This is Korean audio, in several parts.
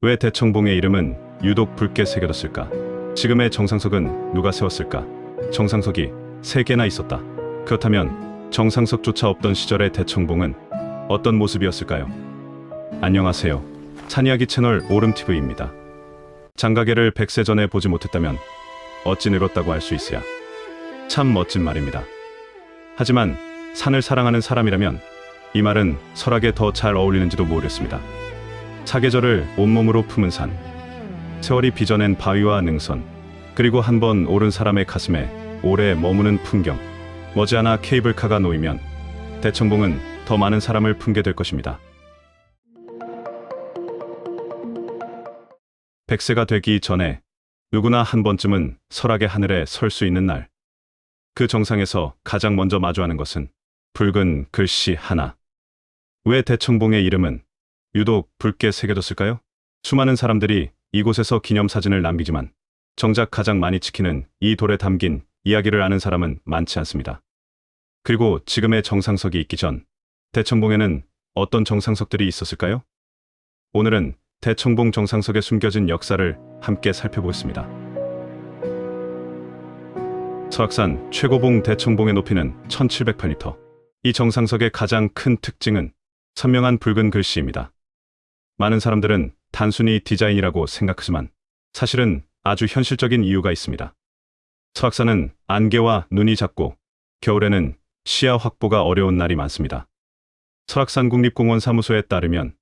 왜 대청봉의 이름은 유독 붉게 새겨졌을까? 지금의 정상석은 누가 세웠을까? 정상석이 3개나 있었다. 그렇다면 정상석조차 없던 시절의 대청봉은 어떤 모습이었을까요? 안녕하세요. 산이야기 채널 오름TV입니다. 장가계를 100세 전에 보지 못했다면 어찌 늙었다고 할 수 있어야. 참 멋진 말입니다. 하지만 산을 사랑하는 사람이라면 이 말은 설악에 더 잘 어울리는지도 모르겠습니다. 사계절을 온몸으로 품은 산, 세월이 빚어낸 바위와 능선, 그리고 한번 오른 사람의 가슴에 오래 머무는 풍경. 머지않아 케이블카가 놓이면 대청봉은 더 많은 사람을 품게 될 것입니다. 100세가 되기 전에 누구나 한 번쯤은 설악의 하늘에 설 수 있는 날, 그 정상에서 가장 먼저 마주하는 것은 붉은 글씨 하나. 왜 대청봉의 이름은 유독 붉게 새겨졌을까요? 수많은 사람들이 이곳에서 기념사진을 남기지만 정작 가장 많이 지키는 이 돌에 담긴 이야기를 아는 사람은 많지 않습니다. 그리고 지금의 정상석이 있기 전 대청봉에는 어떤 정상석들이 있었을까요? 오늘은 대청봉 정상석에 숨겨진 역사를 함께 살펴보겠습니다. 설악산 최고봉 대청봉의 높이는 1708m. 이 정상석의 가장 큰 특징은 선명한 붉은 글씨입니다. 많은 사람들은 단순히 디자인이라고 생각하지만 사실은 아주 현실적인 이유가 있습니다. 설악산은 안개와 눈이 잦고 겨울에는 시야 확보가 어려운 날이 많습니다. 설악산 국립공원 사무소에 따르면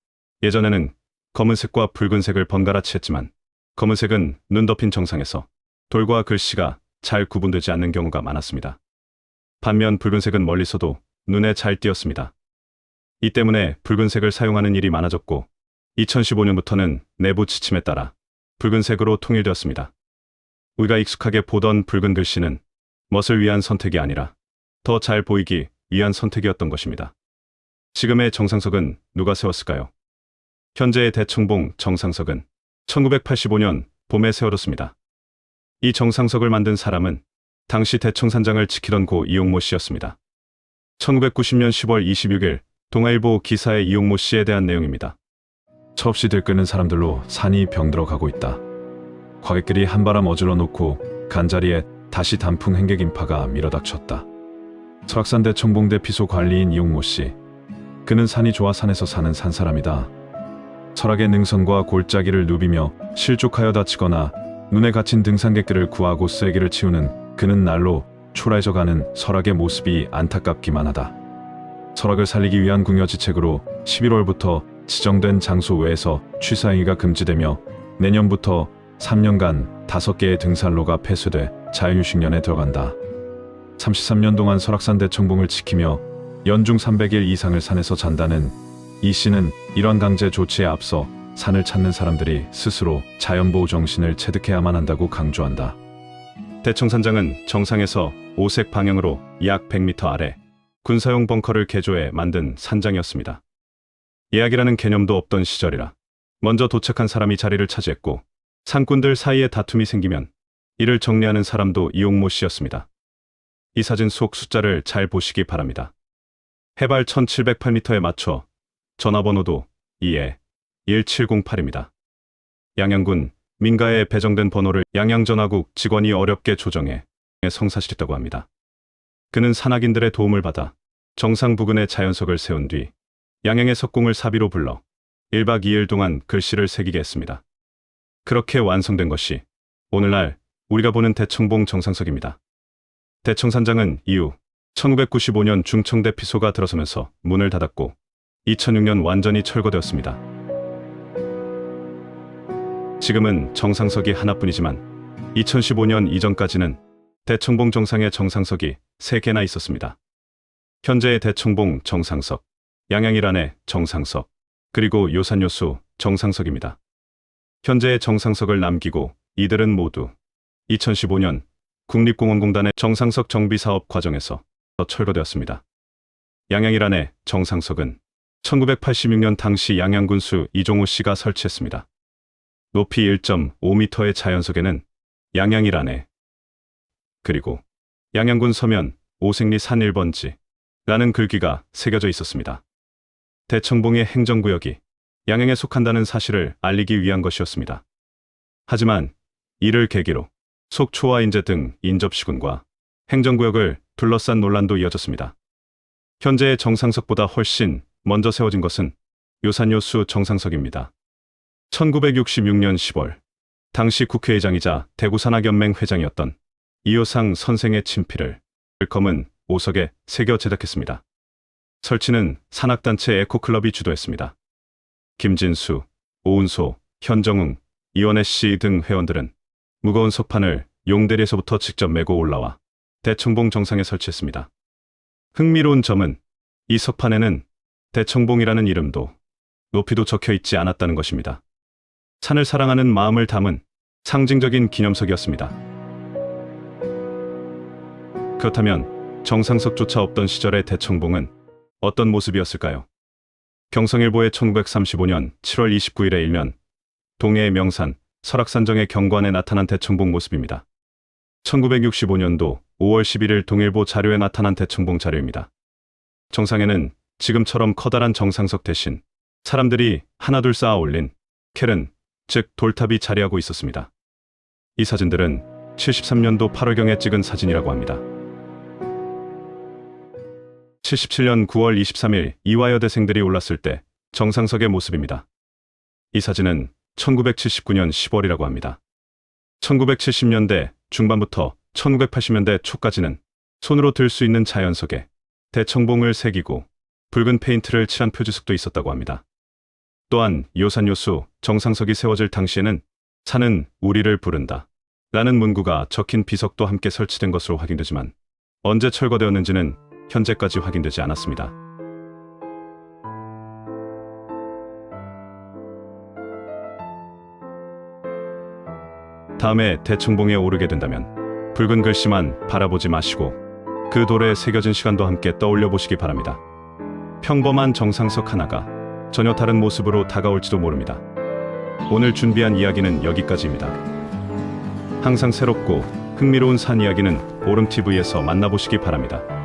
예전에는 검은색과 붉은색을 번갈아 칠했지만 검은색은 눈 덮인 정상에서 돌과 글씨가 잘 구분되지 않는 경우가 많았습니다. 반면 붉은색은 멀리서도 눈에 잘 띄었습니다. 이 때문에 붉은색을 사용하는 일이 많아졌고 2015년부터는 내부 지침에 따라 붉은색으로 통일되었습니다. 우리가 익숙하게 보던 붉은 글씨는 멋을 위한 선택이 아니라 더 잘 보이기 위한 선택이었던 것입니다. 지금의 정상석은 누가 세웠을까요? 현재의 대청봉 정상석은 1985년 봄에 세워졌습니다. 이 정상석을 만든 사람은 당시 대청산장을 지키던 고 이용모 씨였습니다. 1990년 10월 26일 동아일보 기사의 이용모 씨에 대한 내용입니다. 처없이 들끓는 사람들로 산이 병들어 가고 있다. 과객들이 한바람 어질러 놓고 간자리에 다시 단풍 행객 인파가 밀어닥쳤다. 설악산 대청봉 대피소 관리인 이용모 씨. 그는 산이 좋아 산에서 사는 산사람이다. 설악의 능선과 골짜기를 누비며 실족하여 다치거나 눈에 갇힌 등산객들을 구하고 쓰레기를 치우는 그는 날로 초라해져가는 설악의 모습이 안타깝기만 하다. 설악을 살리기 위한 궁여지책으로 11월부터 지정된 장소 외에서 취사행위가 금지되며 내년부터 3년간 5개의 등산로가 폐쇄돼 자연휴식년에 들어간다. 33년 동안 설악산 대청봉을 지키며 연중 300일 이상을 산에서 잔다는 이 씨는 이런 강제 조치에 앞서 산을 찾는 사람들이 스스로 자연보호 정신을 체득해야만 한다고 강조한다. 대청산장은 정상에서 오색 방향으로 약 100m 아래 군사용 벙커를 개조해 만든 산장이었습니다. 예약이라는 개념도 없던 시절이라 먼저 도착한 사람이 자리를 차지했고 산꾼들 사이에 다툼이 생기면 이를 정리하는 사람도 이용모 씨였습니다. 이 사진 속 숫자를 잘 보시기 바랍니다. 해발 1708m에 맞춰 전화번호도 2-1708입니다. 양양군 민가에 배정된 번호를 양양전화국 직원이 어렵게 조정해 성사시켰다고 합니다. 그는 산악인들의 도움을 받아 정상 부근에 자연석을 세운 뒤 양양의 석공을 사비로 불러 1박 2일 동안 글씨를 새기게 했습니다. 그렇게 완성된 것이 오늘날 우리가 보는 대청봉 정상석입니다. 대청산장은 이후 1995년 중청대피소가 들어서면서 문을 닫았고 2006년 완전히 철거되었습니다. 지금은 정상석이 하나뿐이지만 2015년 이전까지는 대청봉 정상에 정상석이 3개나 있었습니다. 현재의 대청봉 정상석, 양양일안의 정상석, 그리고 요산요수 정상석입니다. 현재의 정상석을 남기고 이들은 모두 2015년 국립공원공단의 정상석 정비사업 과정에서 철거되었습니다. 양양일안의 정상석은 1986년 당시 양양군수 이종호 씨가 설치했습니다. 높이 1.5m의 자연석에는 양양일안에 그리고 양양군 서면 오색리 산 1번지 라는 글귀가 새겨져 있었습니다. 대청봉의 행정구역이 양행에 속한다는 사실을 알리기 위한 것이었습니다. 하지만 이를 계기로 속초와 인제 등 인접시군과 행정구역을 둘러싼 논란도 이어졌습니다. 현재의 정상석보다 훨씬 먼저 세워진 것은 요산요수 정상석입니다. 1966년 10월 당시 국회의장이자 대구산악연맹 회장이었던 이효상 선생의 친필을 검은 오석에 새겨 제작했습니다. 설치는 산악단체 에코클럽이 주도했습니다. 김진수, 오은소, 현정웅, 이원혜 씨 등 회원들은 무거운 석판을 용대리에서부터 직접 메고 올라와 대청봉 정상에 설치했습니다. 흥미로운 점은 이 석판에는 대청봉이라는 이름도 높이도 적혀 있지 않았다는 것입니다. 산을 사랑하는 마음을 담은 상징적인 기념석이었습니다. 그렇다면 정상석조차 없던 시절의 대청봉은 어떤 모습이었을까요? 경성일보의 1935년 7월 29일의 일면 동해의 명산 설악산정의 경관에 나타난 대청봉 모습입니다. 1965년도 5월 11일 동일보 자료에 나타난 대청봉 자료입니다. 정상에는 지금처럼 커다란 정상석 대신 사람들이 하나둘 쌓아 올린 켈은, 즉 돌탑이 자리하고 있었습니다. 이 사진들은 73년도 8월경에 찍은 사진이라고 합니다. 77년 9월 23일 이화여대생들이 올랐을 때 정상석의 모습입니다. 이 사진은 1979년 10월이라고 합니다. 1970년대 중반부터 1980년대 초까지는 손으로 들 수 있는 자연석에 대청봉을 새기고 붉은 페인트를 칠한 표지석도 있었다고 합니다. 또한 요산요수 정상석이 세워질 당시에는 산은 우리를 부른다 라는 문구가 적힌 비석도 함께 설치된 것으로 확인되지만 언제 철거되었는지는 현재까지 확인되지 않았습니다. 다음에 대청봉에 오르게 된다면 붉은 글씨만 바라보지 마시고 그 돌에 새겨진 시간도 함께 떠올려 보시기 바랍니다. 평범한 정상석 하나가 전혀 다른 모습으로 다가올지도 모릅니다. 오늘 준비한 이야기는 여기까지입니다. 항상 새롭고 흥미로운 산 이야기는 오름TV에서 만나보시기 바랍니다.